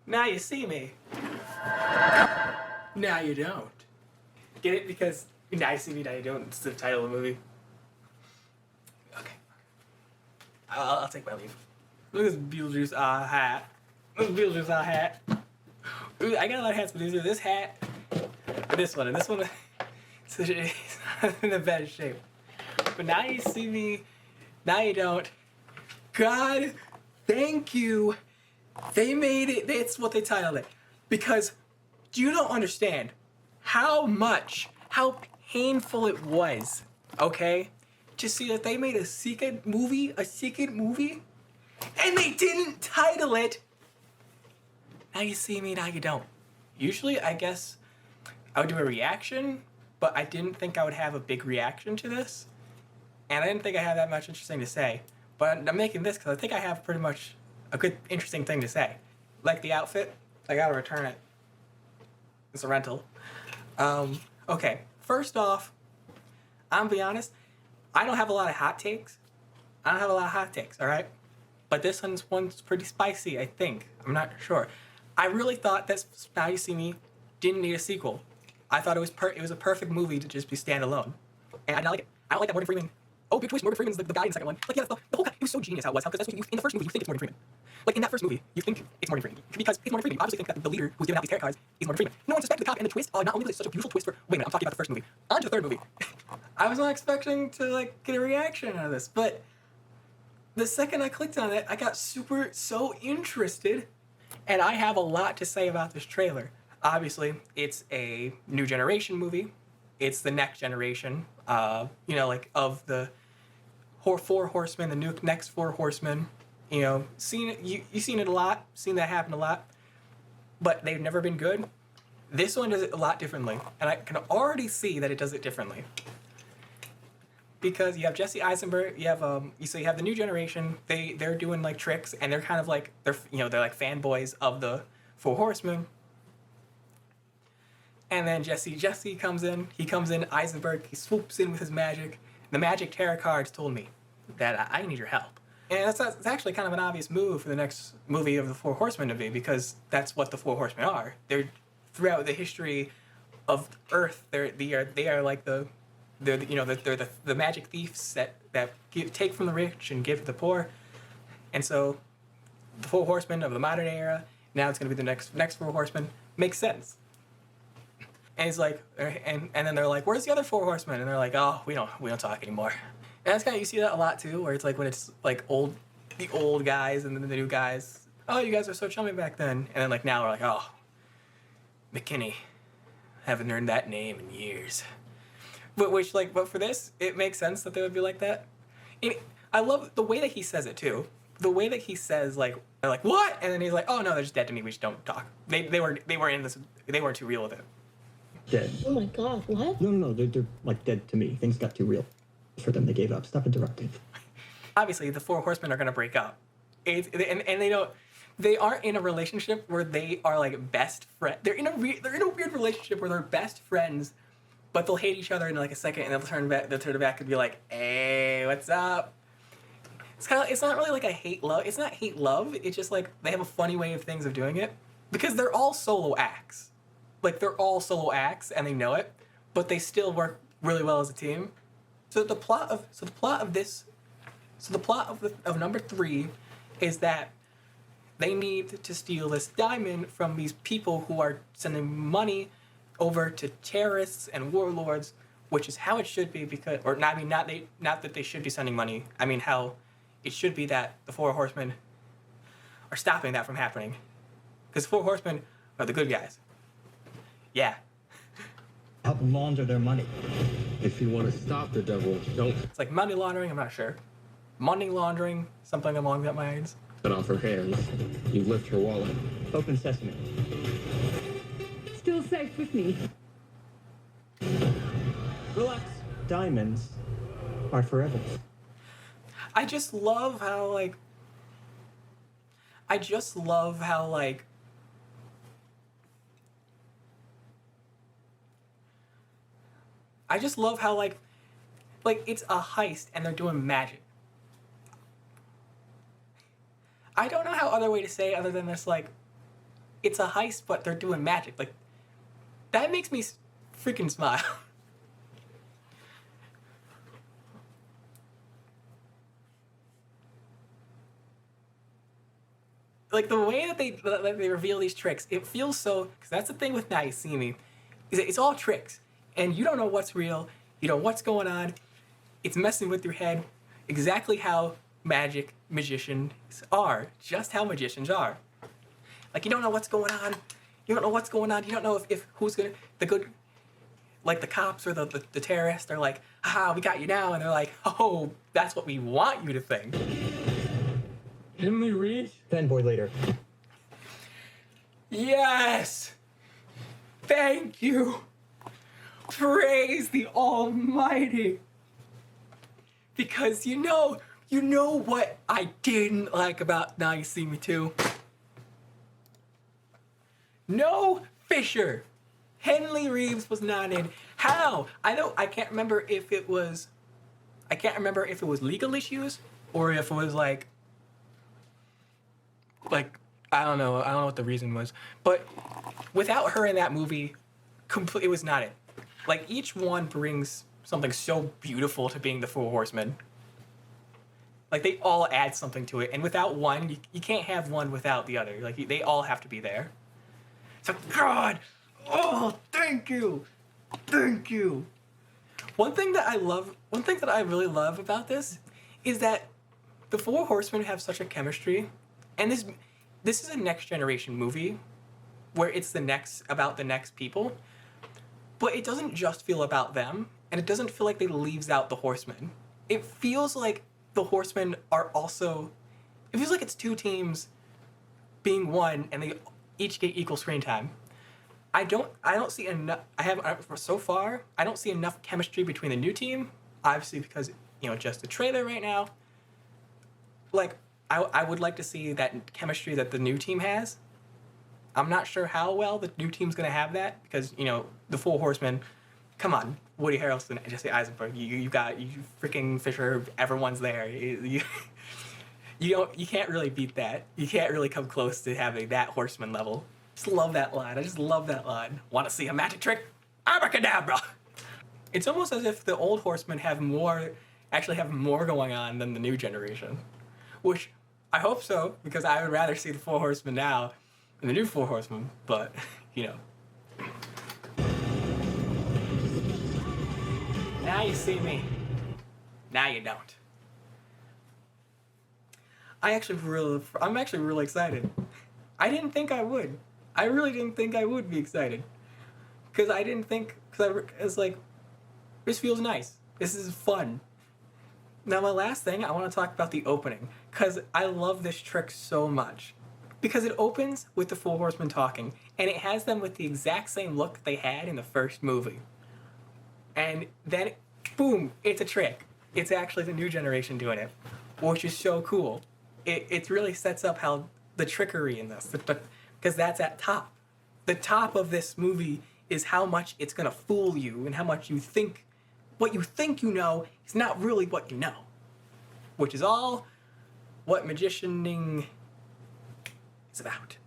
Now you see me. Now you don't. Get it? Because now you see me, now you don't. It's the title of the movie. Okay. I'll take my leave. Look at this Beetlejuice hat. Look at this Beetlejuice hat. Ooh, I got a lot of hats, but either this hat or this one. And this one it's not in the best shape. But now you see me, now you don't. God, thank you. They made it, it's what they titled it. Because you don't understand how painful it was, okay? To see that they made a secret movie, and they didn't title it Now You See Me, Now You Don't. Usually, I guess, I would do a reaction, but I didn't think I would have a big reaction to this. And I didn't think I had that much interesting to say. But I'm making this because I think I have pretty much a good, interesting thing to say. Like the outfit, I gotta return it. It's a rental. Okay, first off, I'm gonna be honest, I don't have a lot of hot takes. Alright? But this one's pretty spicy, I think. I'm not sure. I really thought that Now You See Me didn't need a sequel. I thought it was a perfect movie to just be standalone. And I don't like it. I don't like that Morgan Freeman. Oh, big twist, Morgan Freeman's the guy in the second one. Like, yeah, the whole guy, it was so genius how it was. Because that's what in the first movie, you think it's Morgan Freeman. Like, in that first movie, you think it's Morgan Freeman. Because it's Morgan Freeman. You obviously think that the leader who's giving out these tarot cards is Morgan Freeman. No one suspected the cop, and the twist, not only was it such a beautiful twist for, wait a minute, I'm talking about the first movie. On to the third movie. I was not expecting to, like, get a reaction out of this, but the second I clicked on it, I got so interested, and I have a lot to say about this trailer. Obviously, it's a new generation movie. It's the next generation, of the Four Horsemen, the next Four Horsemen. You've seen it a lot, seen that happen a lot, but they've never been good. This one does it a lot differently, and I can already see that it does it differently. Because you have Jesse Eisenberg, you have the new generation. They're doing like tricks, and they're kind of like they're like fanboys of the Four Horsemen. And then Jesse comes in. He comes in, Eisenberg. He swoops in with his magic. The magic tarot cards told me that I need your help. And that's actually kind of an obvious move for the next movie of the Four Horsemen to be, because that's what the Four Horsemen are. They're throughout the history of Earth. They are like the magic thieves that take from the rich and give to the poor. And so the Four Horsemen of the modern era, now it's going to be the next Four Horsemen, makes sense. And he's like, and then they're like, where's the other Four Horsemen? And they're like, oh, we don't talk anymore. And that's kind of, you see that a lot too, where it's like when it's like the old guys and then the new guys, oh, you guys are so chummy back then. And then like now we're like, oh, McKinney, haven't heard that name in years. But for this, it makes sense that they would be like that. And I love the way that he says it too. The way that he says like, they're like, what? And then he's like, oh no, they're just dead to me. We just don't talk. They weren't in this. They weren't too real with it. Dead. Oh my God, what? No, they're like dead to me. Things got too real for them. They gave up. Stop interrupting. Obviously, the Four Horsemen are gonna break up. And they don't. They aren't in a relationship where they are like best friends. They're in a weird relationship where they're best friends, but they'll hate each other in like a second, and they'll turn back and be like, "Hey, what's up?" It's not really like a hate love. It's not hate love. It's just like they have a funny way of doing it, because they're all solo acts. Like, they're all solo acts, and they know it, but they still work really well as a team. So the plot of number 3 is that they need to steal this diamond from these people who are sending money over to terrorists and warlords, which is how it should be, not that they should be sending money. I mean how it should be that the Four Horsemen are stopping that from happening. Because the Four Horsemen are the good guys. Yeah. Help launder their money. If you want to stop the devil, don't It's like money laundering, I'm not sure. Money laundering, something along that lines. cut off her hands. You lift her wallet. Open sesame. Still safe with me. Relax. Diamonds are forever. I just love how, like... it's a heist and they're doing magic. I don't know how other way to say it other than this, like... it's a heist, but they're doing magic. Like, that makes me freaking smile. Like, the way that they reveal these tricks, it feels so, because that's the thing with Now You See Me, is that it's all tricks, and you don't know what's real, you know what's going on, it's messing with your head, exactly how magicians are, just how magicians are. Like, you don't know what's going on, you don't know if who's gonna, the good, like the cops or the terrorists, they're like, haha, we got you now, and they're like, oh, that's what we want you to think. Henley Reach? Fanboy later. Yes! Thank you! Praise the Almighty! Because you know what I didn't like about Now You See Me 2? No Fisher! Henley Reeves was not in. How? I can't remember if it was legal issues or if it was like I don't know what the reason was, but without her in that movie, it was not it. Like, each one brings something so beautiful to being the Four Horsemen. Like, they all add something to it, and without one, you can't have one without the other. Like, they all have to be there. So, God, oh, thank you. One thing that I really love about this is that the Four Horsemen have such a chemistry. And this is a next generation movie where it's about the next people, but it doesn't just feel about them, and it doesn't feel like it leaves out the Horsemen. It feels like the Horsemen are also, it feels like it's two teams being one, and they each get equal screen time. I don't see enough. So far, I don't see enough chemistry between the new team. Obviously, because just the trailer right now. Like, I would like to see that chemistry that the new team has. I'm not sure how well the new team's gonna have that because the Four Horsemen. Come on, Woody Harrelson, Jesse Eisenberg. You freaking Fisher. Everyone's there. You can't really beat that. You can't really come close to having that Horseman level. Just love that line. I just love that line. Want to see a magic trick? Abracadabra! It's almost as if the old Horsemen actually have more going on than the new generation. Which, I hope so, because I would rather see the Four Horsemen now than the new Four Horsemen, but, Now you see me. Now you don't. I'm actually really excited. I didn't think I would. I really didn't think I would be excited. Because it's like, this feels nice. This is fun. Now, my last thing, I want to talk about the opening, because I love this trick so much. Because it opens with the Four Horsemen talking, and it has them with the exact same look they had in the first movie. And then, boom, it's a trick. It's actually the new generation doing it, which is so cool. It really sets up how the trickery in this, because that's at top. The top of this movie is how much it's going to fool you and how much you think what you think you know is not really what you know, which is all what magicianing is about.